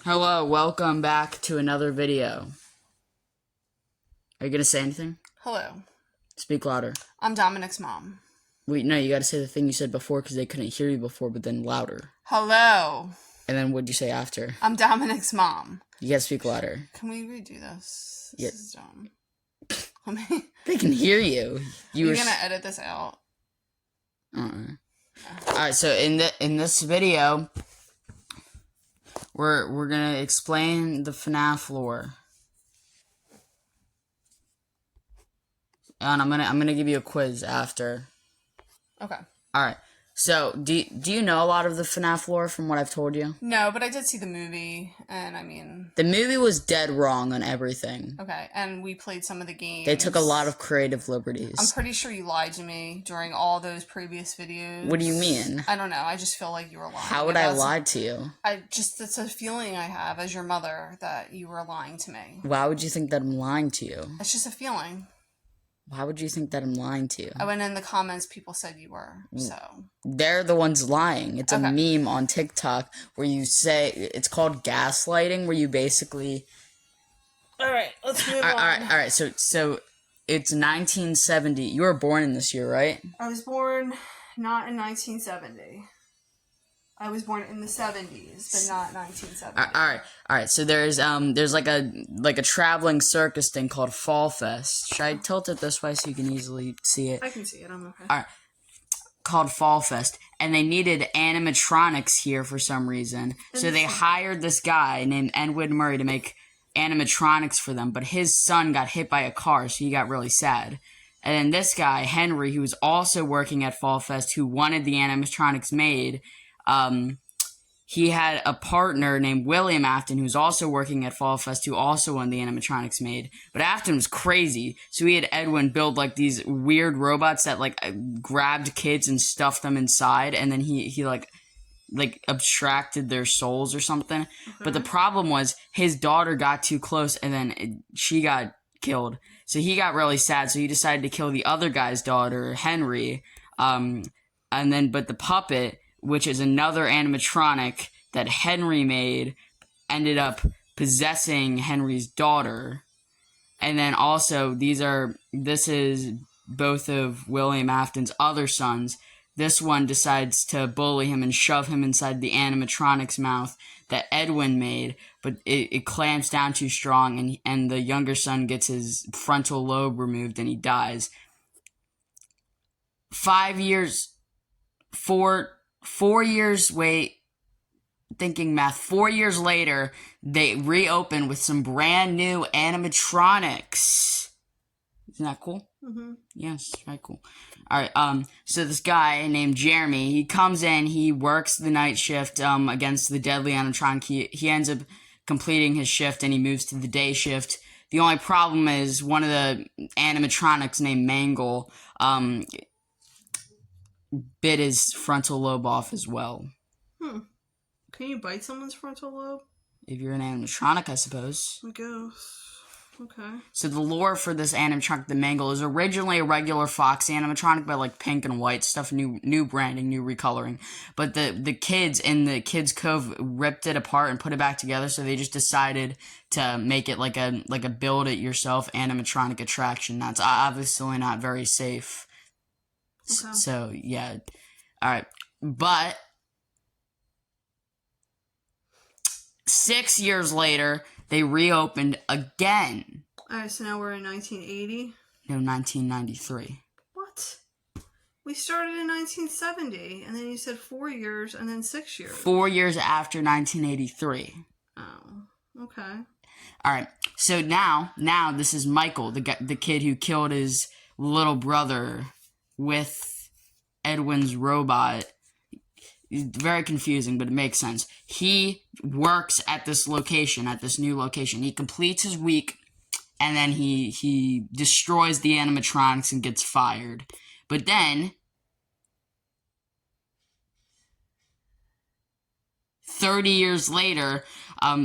Hello, welcome back to another video. Are you gonna say anything? Hello. Speak louder. I'm Dominic's mom. Wait, no, you gotta say the thing you said before because they couldn't hear you before, but then louder. Hello. And then what'd you say after? I'm Dominic's mom. You gotta speak louder. Can we redo this? Yeah. This is dumb. They can hear you. You're gonna edit this out. Alright, so in this video, we're gonna explain the FNAF lore. And I'm gonna give you a quiz after. Okay. Alright. So, do you know a lot of the FNAF lore from what I've told you? No, but I did see the movie, and I mean... The movie was dead wrong on everything. Okay, and we played some of the games. They took a lot of creative liberties. I'm pretty sure you lied to me during all those previous videos. What do you mean? I don't know, I just feel like you were lying. How would I lie to you? It's a feeling I have as your mother that you were lying to me. Why would you think that I'm lying to you? It's just a feeling. Why would you think that I'm lying to you? I went in the comments, people said you were, so... They're the ones lying. It's a meme on TikTok where you say, it's called gaslighting, where you basically... Alright, let's move on. Alright, so it's 1970. You were born in this year, right? I was born not in 1970. I was born in the 70s, but not 1970. Alright. So there's like a traveling circus thing called Fall Fest. Should I tilt it this way so you can easily see it? I can see it. I'm okay. Alright. Called Fall Fest, and they needed animatronics here for some reason. So they hired this guy named Edwin Murray to make animatronics for them, but his son got hit by a car, so he got really sad. And then this guy, Henry, who was also working at Fall Fest, who wanted the animatronics made, he had a partner named William Afton, who's also working at Fall Fest, who also wanted the animatronics made. But Afton was crazy, so he had Edwin build, like, these weird robots that, like, grabbed kids and stuffed them inside, and then he abstracted their souls or something. But the problem was, his daughter got too close, and then she got killed. So he got really sad, so he decided to kill the other guy's daughter, Henry, but the puppet, which is another animatronic that Henry made, ended up possessing Henry's daughter. And then also, this is both of William Afton's other sons. This one decides to bully him and shove him inside the animatronic's mouth that Edwin made, but it clamps down too strong, and the younger son gets his frontal lobe removed and he dies. 4 years later, they reopened with some brand new animatronics. Isn't that cool? Mm-hmm. Yes, very cool. Alright, so this guy named Jeremy, he comes in, he works the night shift, against the deadly animatronic. He ends up completing his shift and he moves to the day shift. The only problem is one of the animatronics named Mangle, bit his frontal lobe off as well. Can you bite someone's frontal lobe? If you're an animatronic, I suppose. I guess. Okay. So the lore for this animatronic, the Mangle, is originally a regular Fox animatronic, but like pink and white stuff, new branding, new recoloring. But the kids in the Kids Cove ripped it apart and put it back together, so they just decided to make it like a build-it-yourself animatronic attraction. That's obviously not very safe. Okay. So, yeah. Alright. But 6 years later, they reopened again. Alright, so now we're in 1980? No, 1993. What? We started in 1970, and then you said 4 years, and then 6 years. 4 years after 1983. Oh, okay. Alright, so now this is Michael, the kid who killed his little brother with Edwin's robot. Very confusing, but it makes sense. He works at this location, at this new location. He completes his week, and then he destroys the animatronics and gets fired. But then 30 years later,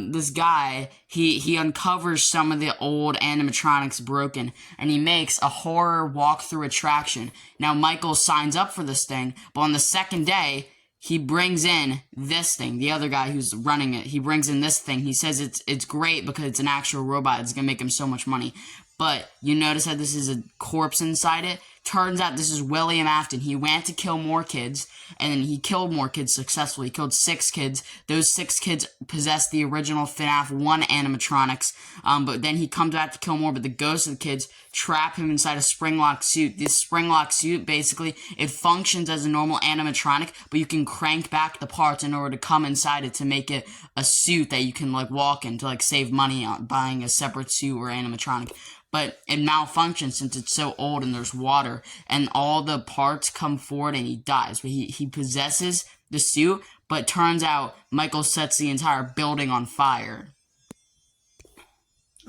this guy, he uncovers some of the old animatronics broken, and he makes a horror walkthrough attraction. Now, Michael signs up for this thing, but on the second day, he brings in this thing. The other guy who's running it, he brings in this thing. He says it's great because it's an actual robot. It's going to make him so much money. But you notice that this is a corpse inside it? Turns out this is William Afton. He went to kill more kids, and then he killed more kids successfully. He killed 6 kids. Those 6 kids possessed the original FNAF 1 animatronics, but then he comes back to kill more, but the ghosts of the kids trap him inside a spring-lock suit. This spring-lock suit, basically, it functions as a normal animatronic, but you can crank back the parts in order to come inside it to make it a suit that you can, like, walk in to, like, save money on buying a separate suit or animatronic. But it malfunctions since it's so old and there's water, and all the parts come forward and he dies. But he possesses the suit, but turns out Michael sets the entire building on fire.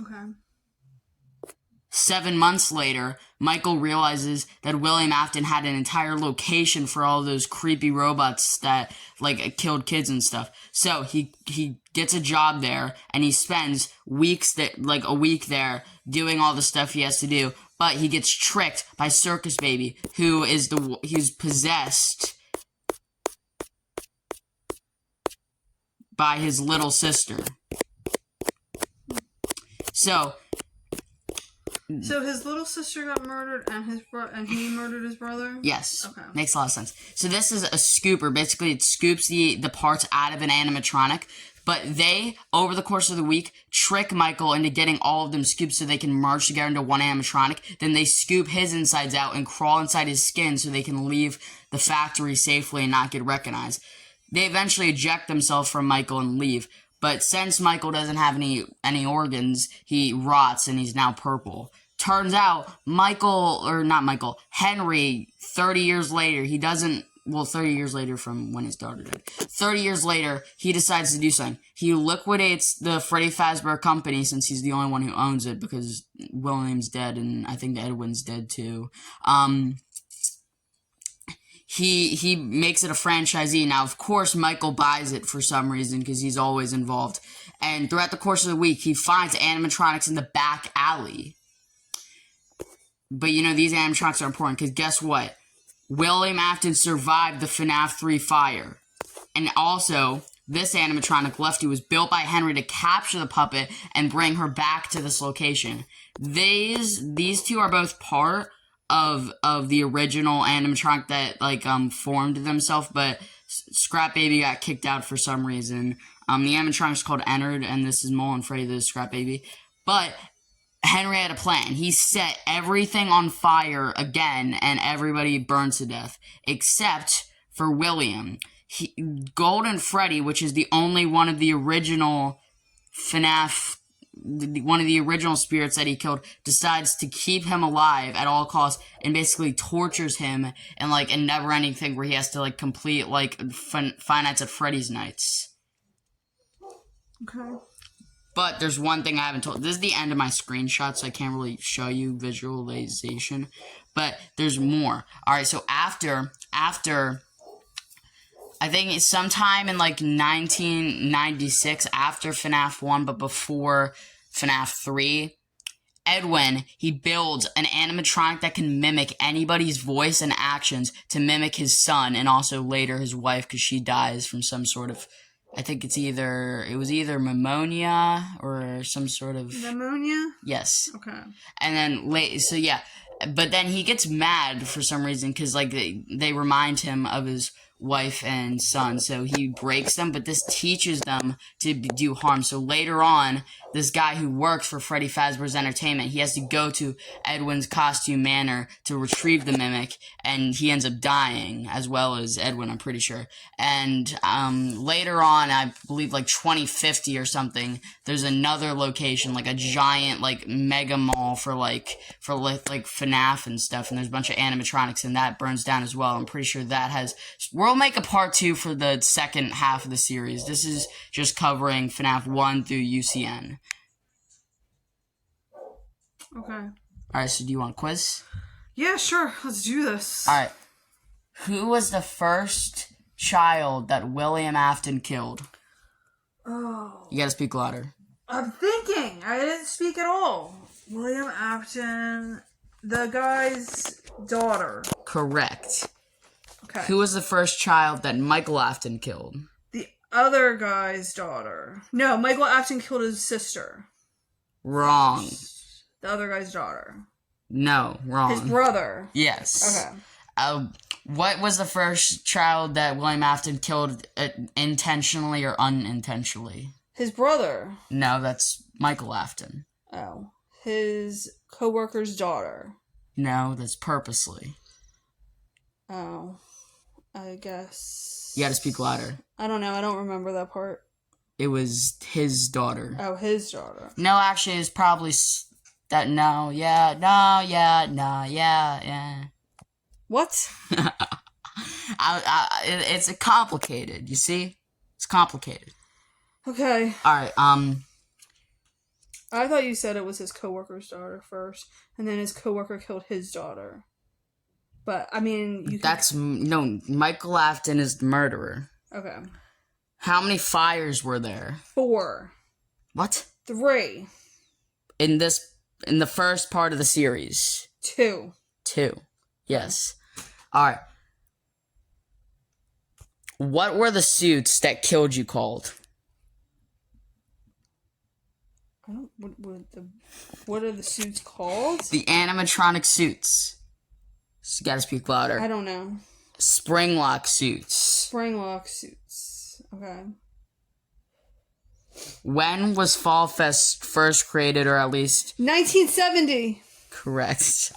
Okay. 7 months later, Michael realizes that William Afton had an entire location for all those creepy robots that, like, killed kids and stuff. So he gets a job there, and he spends a week there doing all the stuff he has to do. But he gets tricked by Circus Baby, he's possessed by his little sister. So his little sister got murdered, and he murdered his brother? Yes. Okay. Makes a lot of sense. So this is a scooper. Basically, it scoops the parts out of an animatronic, but they, over the course of the week, trick Michael into getting all of them scooped so they can merge together into one animatronic. Then they scoop his insides out and crawl inside his skin so they can leave the factory safely and not get recognized. They eventually eject themselves from Michael and leave. But since Michael doesn't have any organs, he rots and he's now purple. Turns out, Henry, 30 years later, 30 years later from when his daughter died. 30 years later, he decides to do something. He liquidates the Freddy Fazbear Company since he's the only one who owns it because William's dead and I think Edwin's dead too. He makes it a franchisee. Now, of course, Michael buys it for some reason because he's always involved. And throughout the course of the week, he finds animatronics in the back alley. But, these animatronics are important because guess what? William Afton survived the FNAF 3 fire. And also, this animatronic, Lefty, was built by Henry to capture the puppet and bring her back to this location. These two are both part of the original animatronic that formed themselves, but Scrap Baby got kicked out for some reason. The animatronic is called Ennard, and this is Mole and Freddy the Scrap Baby. But Henry had a plan. He set everything on fire again, and everybody burned to death, except for William. Golden Freddy, which is the only one of the original FNAF, one of the original spirits that he killed, decides to keep him alive at all costs and basically tortures him in a never-ending thing where he has to complete Five Nights at Freddy's nights. Okay. But there's one thing I haven't told. This is the end of my screenshot, so I can't really show you visualization. But there's more. Alright, so after I think it's sometime in 1996, after FNAF 1, but before FNAF 3, Edwin, he builds an animatronic that can mimic anybody's voice and actions to mimic his son and also later his wife because she dies from some sort of, I think it was either pneumonia or some sort of... Pneumonia? Yes. Okay. And then so yeah, but then he gets mad for some reason because they remind him of his wife and son, so he breaks them, but this teaches them to do harm. So later on, this guy who works for Freddy Fazbear's Entertainment, he has to go to Edwin's costume manor to retrieve the mimic, and he ends up dying, as well as Edwin, I'm pretty sure. And later on, I believe 2050 or something, there's another location, a giant mega mall for FNAF and stuff, and there's a bunch of animatronics, and that burns down as well. I'm pretty sure that has... We'll make a part 2 for the second half of the series. This is just covering FNAF 1 through UCN. Okay. Alright, so do you want a quiz? Yeah, sure. Let's do this. Alright. Who was the first child that William Afton killed? Oh. You gotta speak louder. I'm thinking. I didn't speak at all. William Afton, the guy's daughter. Correct. Okay. Okay. Who was the first child that Michael Afton killed? The other guy's daughter. No, Michael Afton killed his sister. Wrong. The other guy's daughter. No, wrong. His brother. Yes. Okay. What was the first child that William Afton killed intentionally or unintentionally? His brother. No, that's Michael Afton. Oh. His co-worker's daughter. No, that's purposely. Oh. I guess. You gotta speak louder. I don't know. I don't remember that part. It was his daughter. Oh, his daughter. No, actually, it's probably that. No, yeah. What? It's complicated. You see, it's complicated. Okay. All right. I thought you said it was his coworker's daughter first, and then his coworker killed his daughter. But I mean, no. Michael Afton is the murderer. Okay. How many fires were there? 4. What? 3. In the first part of the series. 2. 2. Yes. All right. What were the suits that killed you called? I don't. What are the suits called? The animatronic suits. So you gotta speak louder. I don't know. Springlock suits. Springlock suits. Okay. When was Fall Fest first created, or at least 1970. correct?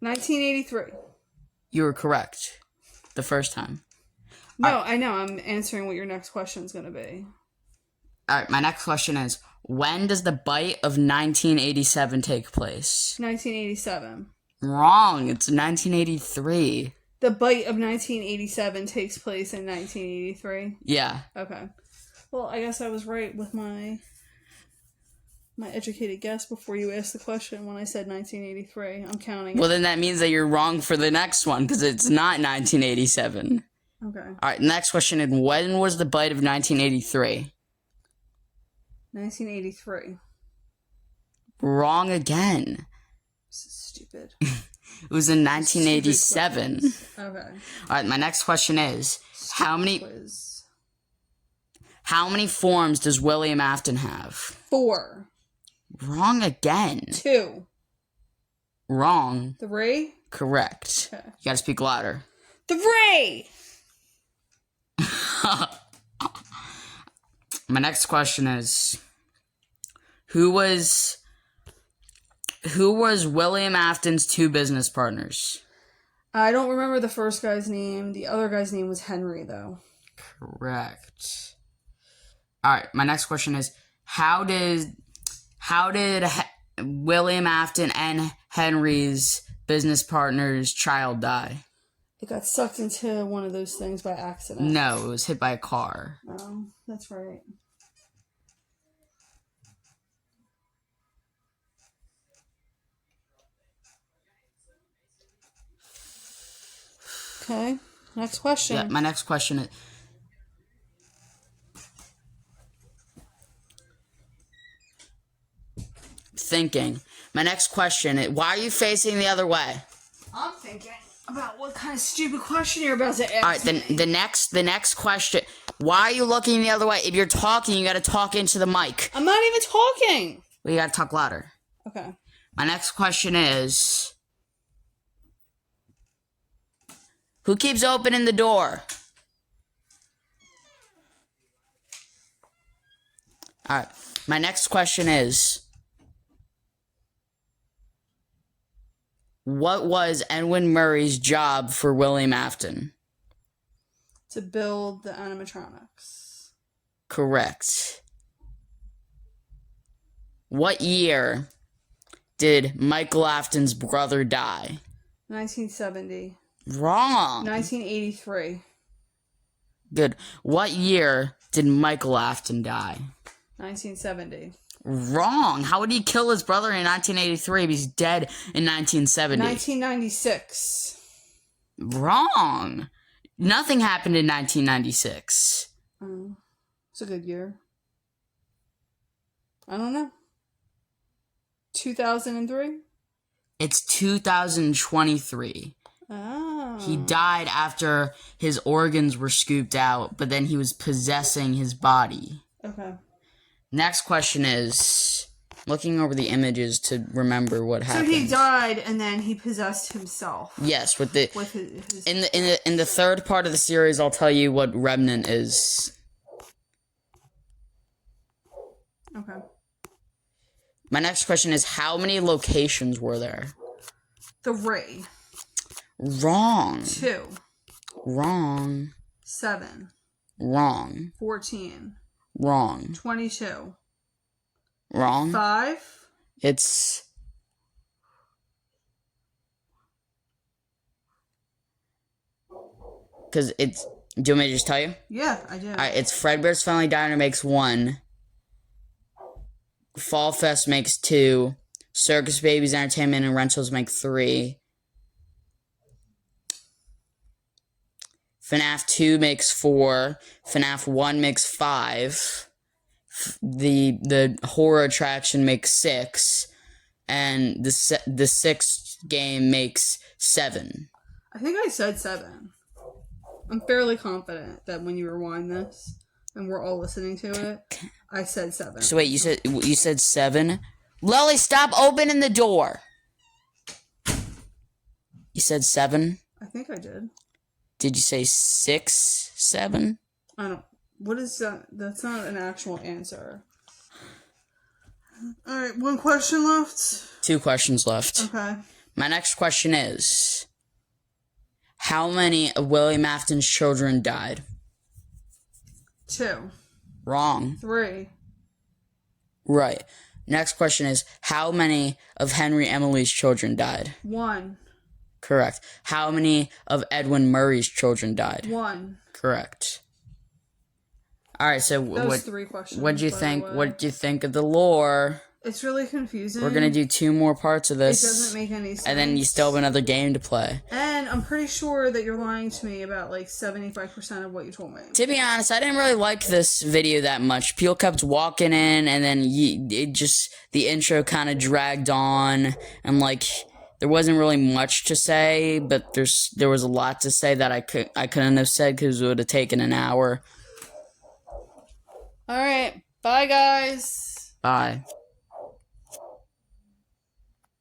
1983. You were correct the first time. No, I know. I'm answering what your next question is going to be. All right, my next question is, when does the bite of 1987 take place? 1987. Wrong. It's 1983. The bite of 1987 takes place in 1983. Yeah. Okay. Well, I guess I was right with my educated guess before you asked the question when I said 1983. I'm counting. Well, then that means that you're wrong for the next one because it's not 1987. Okay. All right, next question is, when was the bite of 1983? 1983. Wrong again. This is stupid. It was in 1987. Okay. All right, my next question is, how many forms does William Afton have? 4. Wrong again. 2. Wrong. 3. Correct. Okay. You gotta speak louder. 3. My next question is, who was William Afton's 2 business partners? I don't remember the first guy's name. The other guy's name was Henry, though. Correct. All right, my next question is, how did William Afton and Henry's business partner's child die? It got sucked into one of those things by accident. No, it was hit by a car. Oh, that's right. Okay, next question. Yeah, my next question is, thinking. My next question is, why are you facing the other way? I'm thinking about what kind of stupid question you're about to ask. All right, then the next question. Why are you looking the other way? If you're talking, you got to talk into the mic. I'm not even talking. Well, you got to talk louder. Okay. My next question is, who keeps opening the door? All right. My next question is, what was Edwin Murray's job for William Afton? To build the animatronics. Correct. What year did Michael Afton's brother die? 1970. Wrong. 1983. Good. What year did Michael Afton die? 1970. Wrong. How would he kill his brother in 1983 if he's dead in 1970? 1996. Wrong. Nothing happened in 1996. It's a good year. I don't know. 2003? It's 2023. Oh. He died after his organs were scooped out, but then he was possessing his body. Okay. Next question is, looking over the images to remember what happened. So he died and then he possessed himself. Yes, with his in the third part of the series, I'll tell you what Remnant is. Okay. My next question is, how many locations were there? 3. Wrong. 2. Wrong. 7. Wrong. 14. Wrong. 22. Wrong. 5. It's... Because it's... Do you want me to just tell you? Yeah, I do. Alright, it's Fredbear's Family Diner makes 1. Fall Fest makes 2. Circus Babies Entertainment and Rentals make 3. FNAF 2 makes 4. FNAF 1 makes 5. The horror attraction makes 6. And the 6th game makes 7. I think I said 7. I'm fairly confident that when you rewind this and we're all listening to it, I said 7. So wait, you said 7? Lily, stop opening the door. You said 7? I think I did. Did you say 6, 7? I don't... What is that? That's not an actual answer. Alright, 1 question left. 2 questions left. Okay. My next question is, how many of William Afton's children died? 2. Wrong. 3. Right. Next question is, how many of Henry Emily's children died? 1. Correct. How many of Edwin Murray's children died? 1. Correct. All right. So Those 3 questions. What'd you think? What'd you think of the lore? It's really confusing. We're gonna do 2 more parts of this. It doesn't make any sense. And then you still have another game to play. And I'm pretty sure that you're lying to me about like 75% of what you told me. To be honest, I didn't really like this video that much. People kept walking in, and then the intro kind of dragged on, and like there wasn't really much to say, but there was a lot to say that I couldn't have said because it would have taken an hour. All right, bye guys. Bye.